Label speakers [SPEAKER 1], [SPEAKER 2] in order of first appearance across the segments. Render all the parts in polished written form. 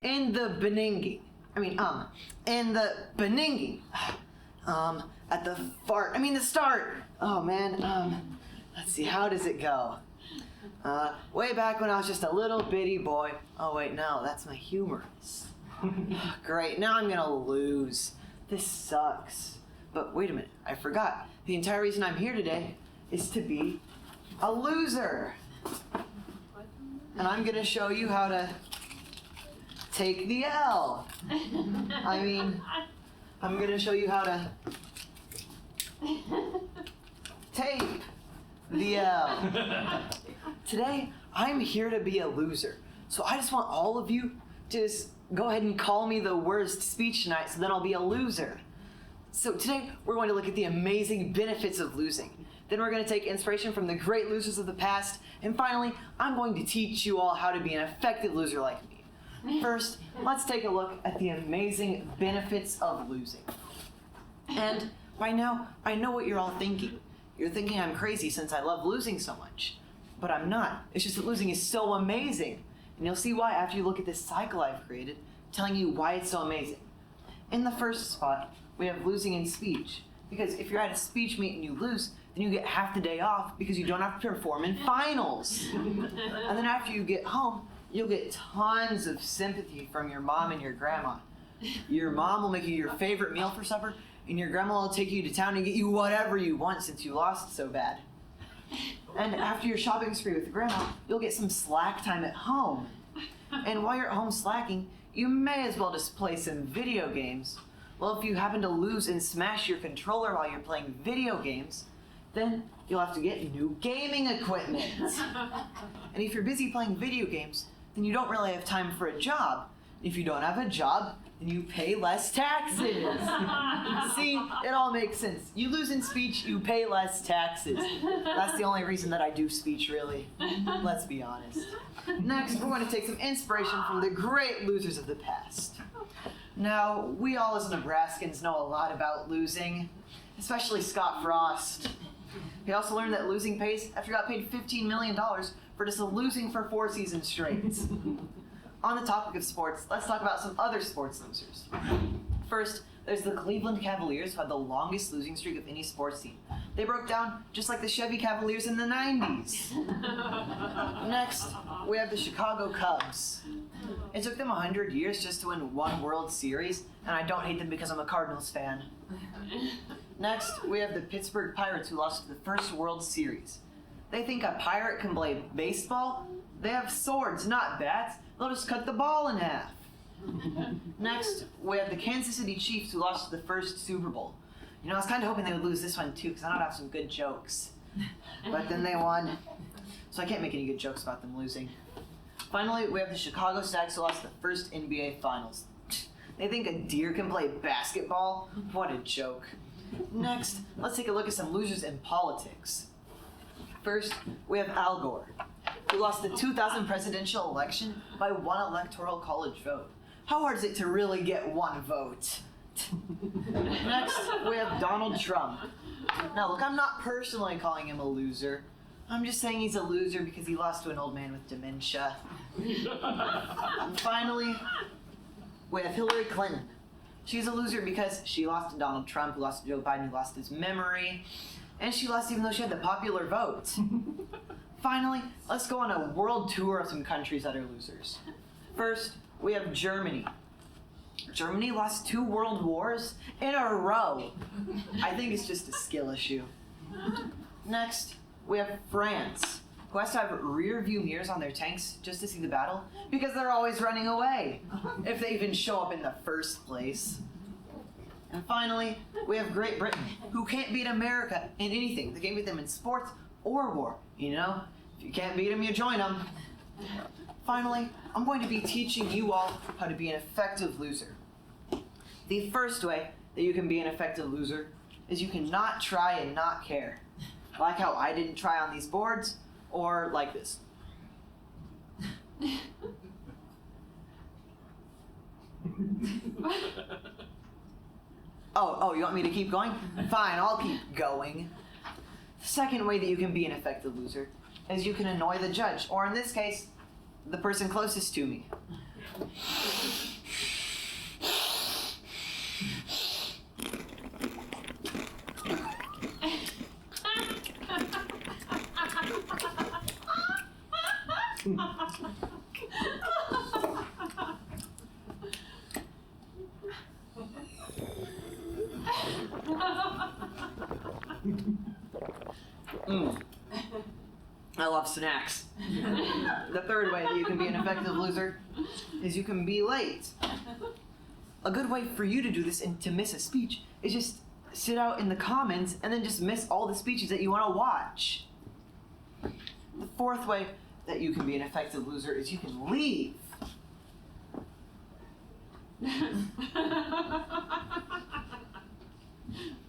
[SPEAKER 1] in the Beninging. In the Beninging. At the the start. Oh man, let's see, how does it go? Way back when I was just a little bitty boy. Oh wait, no, that's my humorous. Great, now I'm gonna lose. This sucks. But wait a minute, I forgot. The entire reason I'm here today is to be a loser. And I'm gonna show you how to take the L. I'm gonna show you how to tape the L. Today, I'm here to be a loser. So I just want all of you to just go ahead and call me the worst speech tonight, so then I'll be a loser. So today, we're going to look at the amazing benefits of losing. Then we're going to take inspiration from the great losers of the past. And finally, I'm going to teach you all how to be an effective loser like me. First, let's take a look at the amazing benefits of losing. And by now, I know what you're all thinking. You're thinking I'm crazy since I love losing so much. But I'm not. It's just that losing is so amazing. And you'll see why after you look at this cycle I've created, telling you why it's so amazing. In the first spot, we have losing in speech. Because if you're at a speech meet and you lose, then you get half the day off because you don't have to perform in finals. And then after you get home, you'll get tons of sympathy from your mom and your grandma. Your mom will make you your favorite meal for supper, and your grandma will take you to town and get you whatever you want since you lost so bad. And after your shopping spree with grandma, you'll get some slack time at home. And while you're at home slacking, you may as well just play some video games. Well, if you happen to lose and smash your controller while you're playing video games, then you'll have to get new gaming equipment. And if you're busy playing video games, then you don't really have time for a job. If you don't have a job, then you pay less taxes. See, it all makes sense. You lose in speech, you pay less taxes. That's the only reason that I do speech, really. Let's be honest. Next, we're going to take some inspiration from the great losers of the past. Now, we all as Nebraskans know a lot about losing, especially Scott Frost. He also learned that losing pays after he got paid $15 million for just losing for 4 seasons straight. On the topic of sports, let's talk about some other sports losers. First, there's the Cleveland Cavaliers, who had the longest losing streak of any sports team. They broke down just like the Chevy Cavaliers in the 90s. Next, we have the Chicago Cubs. It took them 100 years just to win 1 World Series, and I don't hate them because I'm a Cardinals fan. Next, we have the Pittsburgh Pirates, who lost the first World Series. They think a pirate can play baseball? They have swords, not bats. They'll just cut the ball in half. Next, we have the Kansas City Chiefs, who lost the first Super Bowl. I was kind of hoping they would lose this one too, because I don't have some good jokes. But then they won, so I can't make any good jokes about them losing. Finally, we have the Chicago Stags, who lost the first NBA Finals. They think a deer can play basketball? What a joke. Next, let's take a look at some losers in politics. First, we have Al Gore, who lost the 2000 presidential election by 1 electoral college vote. How hard is it to really get 1 vote? Next, we have Donald Trump. Now look, I'm not personally calling him a loser. I'm just saying he's a loser because he lost to an old man with dementia. And finally, we have Hillary Clinton. She's a loser because she lost to Donald Trump, who lost to Joe Biden, who lost his memory. And she lost even though she had the popular vote. Finally, let's go on a world tour of some countries that are losers. First, we have Germany. Germany lost 2 world wars in a row. I think it's just a skill issue. Next, we have France, who has to have rear view mirrors on their tanks just to see the battle because they're always running away, if they even show up in the first place. And finally, we have Great Britain, who can't beat America in anything. They can't beat them in sports or war. If you can't beat them, you join them. Finally, I'm going to be teaching you all how to be an effective loser. The first way that you can be an effective loser is you can not try and not care. Like how I didn't try on these boards, or like this. Oh, you want me to keep going? Fine, I'll keep going. The second way that you can be an effective loser is you can annoy the judge, or in this case, the person closest to me. I love snacks. The third way that you can be an effective loser is you can be late. A good way for you to do this and to miss a speech is just sit out in the commons and then just miss all the speeches that you want to watch. The fourth way that you can be an effective loser is you can leave.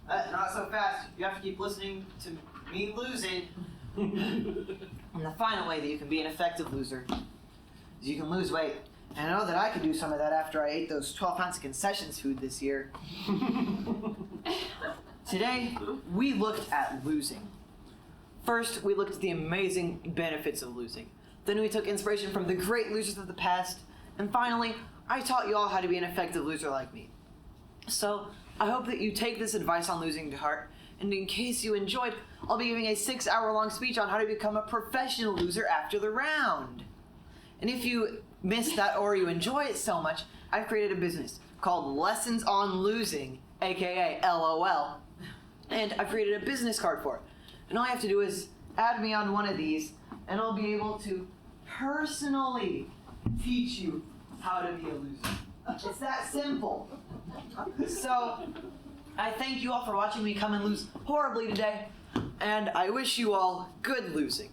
[SPEAKER 1] Not so fast. You have to keep listening to me losing. And the final way that you can be an effective loser is you can lose weight. And I know that I could do some of that after I ate those 12 pounds of concessions food this year. Today, we looked at losing. First, we looked at the amazing benefits of losing. Then we took inspiration from the great losers of the past. And finally, I taught you all how to be an effective loser like me. So, I hope that you take this advice on losing to heart. And in case you enjoyed, I'll be giving a 6-hour-long speech on how to become a professional loser after the round. And if you missed that or you enjoy it so much, I've created a business called Lessons on Losing, aka LOL. And I've created a business card for it. And all you have to do is add me on one of these, and I'll be able to personally teach you how to be a loser. It's that simple. So, I thank you all for watching me come and lose horribly today, and I wish you all good losing.